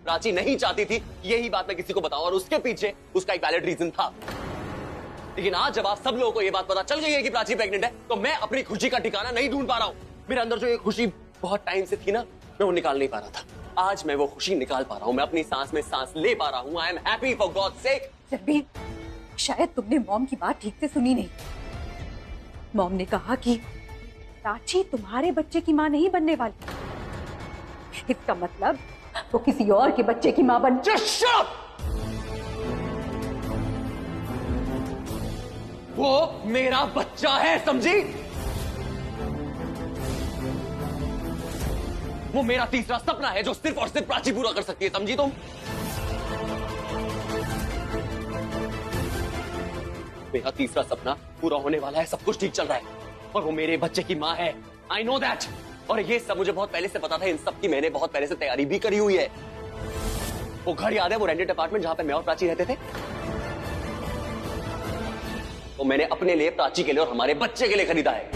प्राची नहीं चाहती थी यही बात मैं किसी को बताऊं और उसके पीछे उसका एक वैलिड रीजन था। लेकिन आज जब आप सब लोगों को ये बात पता चल गई है कि प्राची प्रेग्नेंट है, तो मैं अपनी खुशी का ठिकाना नहीं ढूंढ पा रहा हूं। मेरे अंदर जो ये खुशी बहुत टाइम से थी ना, मैं वो निकाल नहीं पा रहा था। आज मैं वो खुशी निकाल पा रहा हूं, मैं अपनी सांस में सांस ले पा रहा हूं। I am happy for God sake. Ranbir, शायद तुमने मॉम की बात ठीक से सुनी नहीं। मॉम ने कहा कि प्राची तुम्हारे बच्चे की माँ नहीं बनने वाली। इसका मतलब वो किसी और के बच्चे की माँ बन। Just shut up! वो मेरा बच्चा है, समझी? वो मेरा तीसरा सपना है जो सिर्फ और सिर्फ प्राची पूरा कर सकती है, समझी तुम? मेरा तीसरा सपना पूरा होने वाला है, सब कुछ ठीक चल रहा है और वो मेरे बच्चे की माँ है। I know that. और ये सब मुझे बहुत पहले से पता था। इन सब की मैंने बहुत पहले से तैयारी भी करी हुई है। वो घर याद है, वो रेंटेड अपार्टमेंट जहां पे मैं और प्राची रहते थे? तो मैंने अपने लिए, प्राची के लिए और हमारे बच्चे के लिए खरीदा है।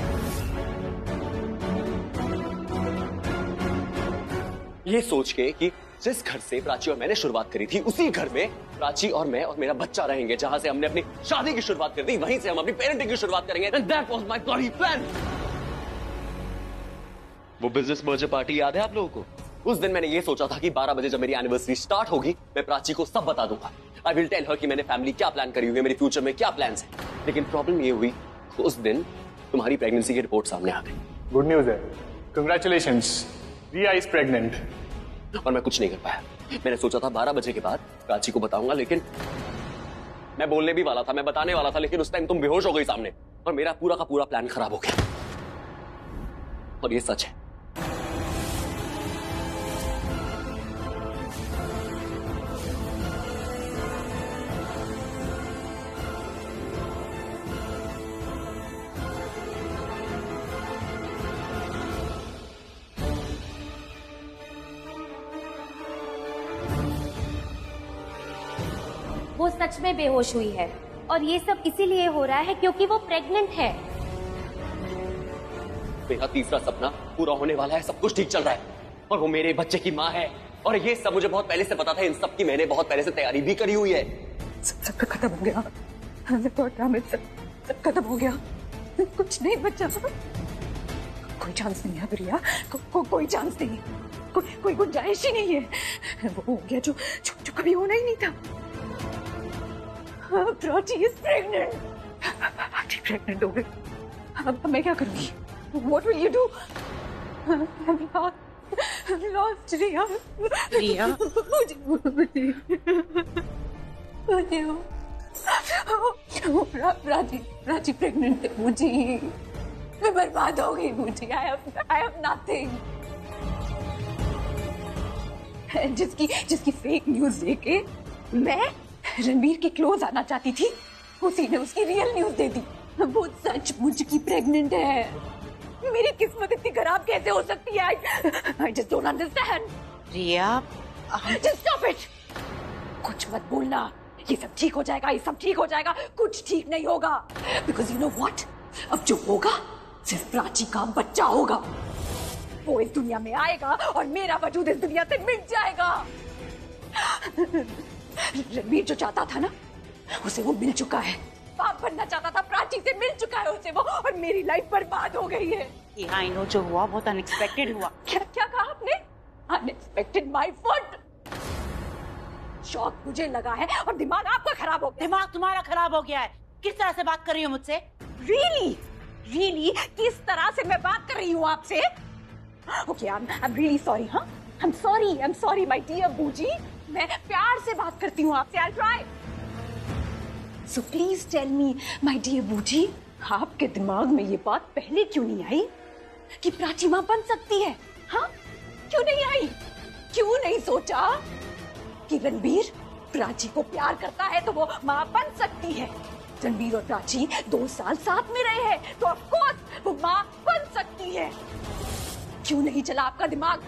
ये सोच के कि जिस घर से प्राची और मैंने शुरुआत करी थी, उसी घर में प्राची और मैं और मेरा बच्चा रहेंगे। जहां से हमने अपनी शादी की शुरुआत करी थी, वहीं से हम अपनी पेरेंटिंग की शुरुआत करेंगे। And that was my bloody plan. वो बिजनेस मर्जर पार्टी याद है आप लोगों को? उस दिन मैंने ये सोचा था कि 12 बजे जब मेरी एनिवर्सरी स्टार्ट होगी, मैं प्राची को सब बता दूंगा। आई विल टेल हर कि मैंने फैमिली क्या प्लान करी हुई है, मेरे फ्यूचर में क्या प्लान्स हैं। लेकिन प्रॉब्लम ये हुई, उस दिन तुम्हारी प्रेगनेंसी की रिपोर्ट सामने आ गई। गुड न्यूज है, कंग्रेचुलेशंस, रिया इज प्रेग्नेंट। और मैं कुछ नहीं कर पाया। मैंने सोचा था 12 बजे के बाद प्राची को बताऊंगा, लेकिन मैं बोलने भी वाला था, मैं बताने वाला था, लेकिन उस टाइम तुम बेहोश हो गई सामने और मेरा पूरा का पूरा प्लान खराब हो गया। और ये सच है। वो सच में बेहोश हुई है और ये सब इसीलिए हो रहा है क्योंकि वो प्रेग्नेंट है। मेरा तीसरा सपना पूरा होने वाला है, सब कुछ ठीक चल रहा है और वो मेरे बच्चे की माँ है। और ये सब मुझे बहुत पहले से पता था। इन सब की मैंने बहुत पहले से तैयारी भी करी हुई है। सब खत्म हो गया। सब खत्म हो गया। कुछ नहीं बचा। कोई चांस नहीं है रिया, कोई चांस नहीं, कोई गुंजाइश ही नहीं है। वो हो गया जो कभी होना ही नहीं था। Prachi is pregnant. Prachi pregnant हो गई। अब मैं क्या करूंगी? What will you do? I'm lost, Riya. Riya, Prachi pregnant है मुझे। मैं बर्बाद हो गई मुझे। I have nothing। जिसकी फेक न्यूज देके मैं रणबीर के क्लोज आना चाहती थी, उसी ने उसकी रियल न्यूज दे दी। वो सचमुच की प्रेग्नेंट है। मेरी किस्मत इतनी खराब कैसे हो सकती है? I just don't understand। Riya, Just stop it। कुछ मत बोलना। ये सब ठीक हो जाएगा, ये सब ठीक हो जाएगा। कुछ ठीक नहीं होगा। Because you know what? अब जो होगा सिर्फ प्राची का बच्चा होगा। वो इस दुनिया में आएगा और मेरा वजूद इस दुनिया से मिट जाएगा। रणबीर जो चाहता था ना, उसे वो मिल चुका है। बाप बनना चाहता था, प्राची से मिल चुका है उसे वो, और मेरी लाइफ बर्बाद हो गई है। आई नो, जो हुआ बहुत अनएक्सपेक्टेड हुआ। क्या कहा आपने? Unexpected my foot. शॉक मुझे लगा है और दिमाग आपका खराब हो गया। दिमाग तुम्हारा खराब हो गया है। किस तरह से बात कर रही हो मुझसे? रियली किस तरह से मैं बात कर रही हूँ आपसे? Okay, I am really sorry. हाँ, I am sorry my dear बूजी। मैं प्यार से बात करती हूँ आपसे। I try. So please tell me my dear बूजी, आपके दिमाग में ये बात पहले क्यों नहीं आई कि प्राची माँ बन सकती है? हाँ, क्यों नहीं आई? क्यों नहीं सोचा कि रणबीर प्राची को प्यार करता है तो वो माँ बन सकती है? रणबीर और प्राची 2 साल साथ में रहे हैं तो ऑफ कोर्स वो माँ बन सकती है। क्यों नहीं चला आपका दिमाग?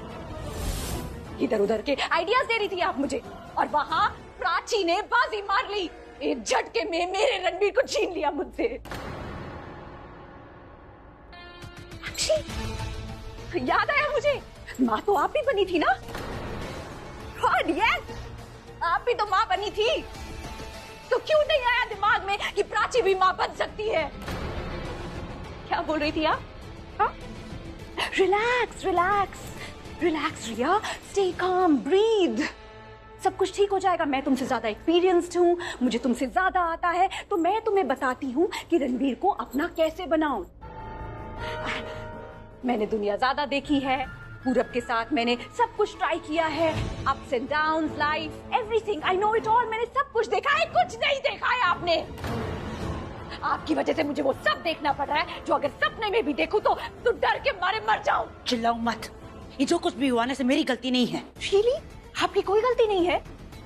इधर उधर के आइडियाज दे रही थी आप मुझे, और वहां प्राची ने बाजी मार ली। एक झटके में मेरे रणबीर को छीन लिया मुझसे। याद आया मुझे, माँ तो आप ही बनी थी ना? गॉड, यस, आप भी तो माँ बनी थी, तो क्यों नहीं आया दिमाग में कि प्राची भी माँ बन सकती है? क्या बोल रही थी आप? हाँ? रिलैक्स रिलैक्स रिलैक्स रिया, स्टे काम, ब्रीथ, सब कुछ ठीक हो जाएगा। मैं तुमसे ज्यादा एक्सपीरियंस्ड हूँ, मुझे तुमसे ज्यादा आता है, तो मैं तुम्हें बताती हूँ कि रणवीर को अपना कैसे बनाऊं। मैंने दुनिया ज्यादा देखी है, पूरब के साथ मैंने सब कुछ ट्राई किया है, ups and downs, life, everything, I know it all. मैंने सब कुछ देखा है, कुछ नहीं देखा है आपने। आपकी वजह से मुझे वो सब देखना पड़ रहा है जो अगर सपने में भी देखूं तो डर के मारे मर जाऊं। चिल्लाओ मत, ये जो कुछ भी हुआ ना, से मेरी गलती नहीं है। रियली? आपकी कोई गलती नहीं है?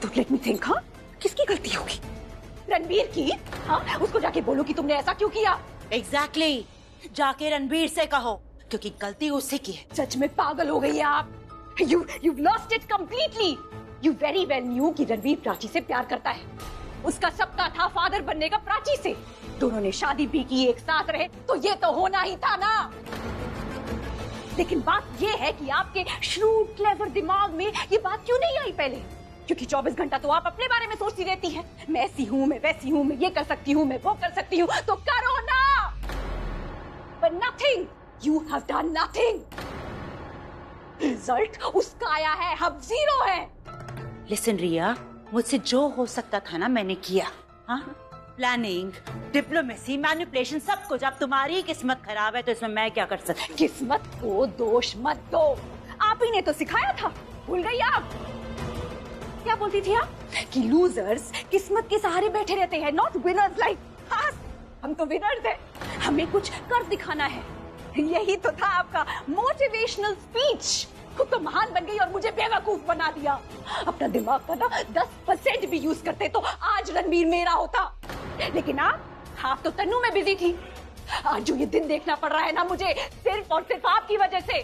तो लेट मी थिंक। हाँ, किसकी गलती होगी? रणवीर की? हाँ, उसको जाके बोलो कि तुमने ऐसा क्यों किया। एग्जैक्टली, जाके रणवीर से कहो, क्योंकि गलती उससे की है। सच में पागल हो गई है आप। You've lost it completely. You very well knew कि रणवीर प्राची से प्यार करता है। उसका सपना था फादर बनने का प्राची से। दोनों ने शादी भी की, एक साथ रहे, तो ये तो होना ही था ना। लेकिन बात ये है कि आपके श्रूड क्लेवर दिमाग में ये बात क्यों नहीं आई पहले? क्योंकि 24 घंटा तो आप अपने बारे में सोचती रहती हैं। मैं ऐसी हूँ, मैं वैसी हूँ, मैं ये कर सकती हूँ, मैं वो कर सकती हूँ, तो करो ना। But nothing. You have done nothing. Result उसका आया है, हम जीरो है। लिसन रिया, मुझसे जो हो सकता था ना मैंने किया। हाँ, प्लानिंग, डिप्लोमेसी, मैनिपुलेशन, सब कुछ। अब तुम्हारी किस्मत खराब है तो इसमें मैं क्या कर सकती? किस्मत को दोष मत दो, आप ही ने तो सिखाया था, भूल गई आप? क्या बोलती थी आप? कि लूजर्स किस्मत के सहारे बैठे रहते हैं, नॉट विनर्स लाइक us। हम तो विनर्स हैं, हमें कुछ कर दिखाना है। यही तो था आपका मोटिवेशनल स्पीच। खुद तो महान बन गई और मुझे बेवकूफ बना दिया। अपना दिमाग का ना 10% भी यूज करते तो आज रणवीर मेरा होता। लेकिन आप तो तन्नू में बिजी थी। आज जो ये दिन देखना पड़ रहा है ना मुझे, सिर्फ और सिर्फ आपकी वजह से।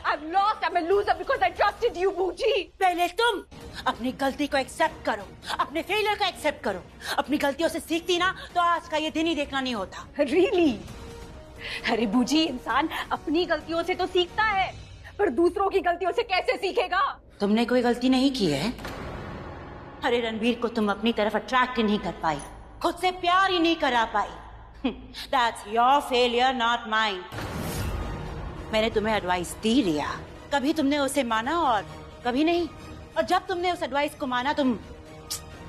I'm lost, I'm a loser because I trusted you, बूजी। पहले तुम अपनी गलती को एक्सेप्ट करो, अपने फेलियर को एक्सेप्ट करो। अपनी गलतियों से सीखती ना तो आज का ये दिन ही देखना नहीं होता। Really? अरे बूजी, इंसान अपनी गलतियों से तो सीखता है, पर दूसरों की गलतियों से कैसे सीखेगा? तुमने कोई गलती नहीं की है। अरे रणवीर को तुम अपनी तरफ अट्रैक्ट ही नहीं कर पाई, खुद से प्यार ही नहीं करा पाई। That's your failure, not mine. मैंने तुम्हें एडवाइस दी रिया, कभी तुमने उसे माना और कभी नहीं। और जब तुमने उस एडवाइस को माना, तुम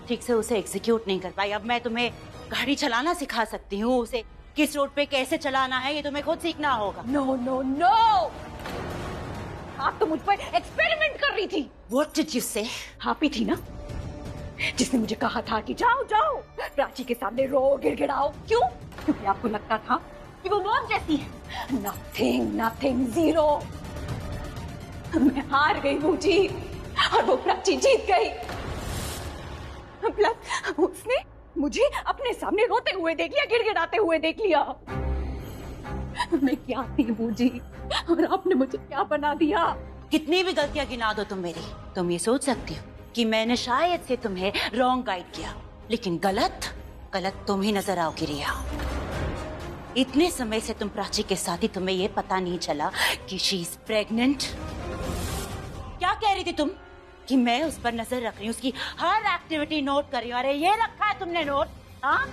ठीक से उसे एग्जीक्यूट नहीं कर पाई। अब मैं तुम्हें गाड़ी चलाना सिखा सकती हूँ, उसे किस रोड पे कैसे चलाना है ये तुम्हें खुद सीखना होगा। नो नो नो, आप तो मुझ पर एक्सपेरिमेंट कर रही थी। What did you say? आप ही थी ना जिसने मुझे कहा था कि जाओ जाओ प्राची के सामने रो, गिड़गिड़ाओ। क्यों? क्योंकि आपको लगता था कि वो मॉम जैसी है। Nothing nothing, zero. मैं हार गई बूजी और वो प्राची जीत गई। प्लस उसने मुझे अपने सामने रोते हुए देख लिया, गिड़गिड़ाते हुए देख लिया। मैं क्या थी बूजी और आपने मुझे क्या बना दिया? कितनी भी गलतियां गिना दो तुम मेरी, तुम ये सोच सकती हो कि मैंने शायद से तुम्हें रॉन्ग गाइड किया, लेकिन गलत तुम ही नजर आओगी रिया। इतने समय से तुम प्राची के साथ ही तुम्हें ये पता नहीं चला कि शी इज प्रेग्नेंट। क्या कह रही थी तुम कि मैं उस पर नजर रख रही हूँ, उसकी हर एक्टिविटी नोट कर रही हूँ। अरे ये रखा है तुमने नोट? हाँ,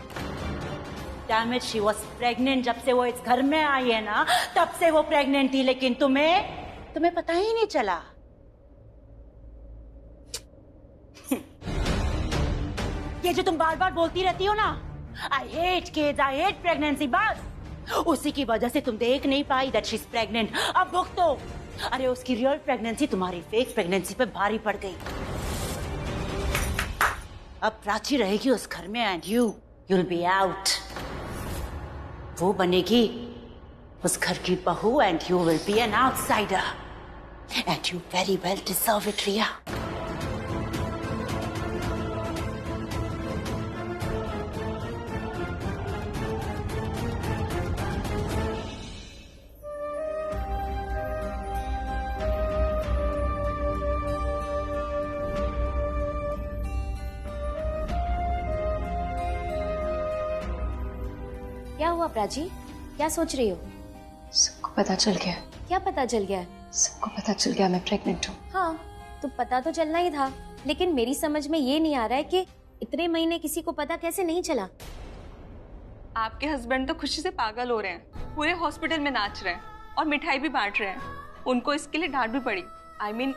damn it, she was pregnant. जब से वो इस घर में आई है ना, तब से वो प्रेग्नेंट थी, लेकिन तुम्हें पता ही नहीं चला। ये जो तुम बार बार बोलती रहती हो ना, I hate kids, I hate pregnancy, बस उसी की वजह से तुम देख नहीं पाई that she's pregnant। अब भुगतो। अरे उसकी रियल प्रेगनेंसी तुम्हारी फेक प्रेगनेंसी पे भारी पड़ गई। अब प्राची रहेगी उस घर में and you'll be out। वो बनेगी उस घर की बहू and you will be an outsider and you very well deserve it, रिया। क्या हुआ प्राची, क्या सोच रही हो? सबको पता चल गया। क्या पता चल गया है? सबको पता चल गया मैं प्रेग्नेंट हूँ। हाँ, तो पता तो चलना ही था, लेकिन मेरी समझ में ये नहीं आ रहा है कि इतने महीने किसी को पता कैसे नहीं चला। आपके हस्बैंड तो खुशी से पागल हो रहे हैं, पूरे हॉस्पिटल में नाच रहे हैं और मिठाई भी बांट रहे हैं। उनको इसके लिए डांट भी पड़ी। I mean,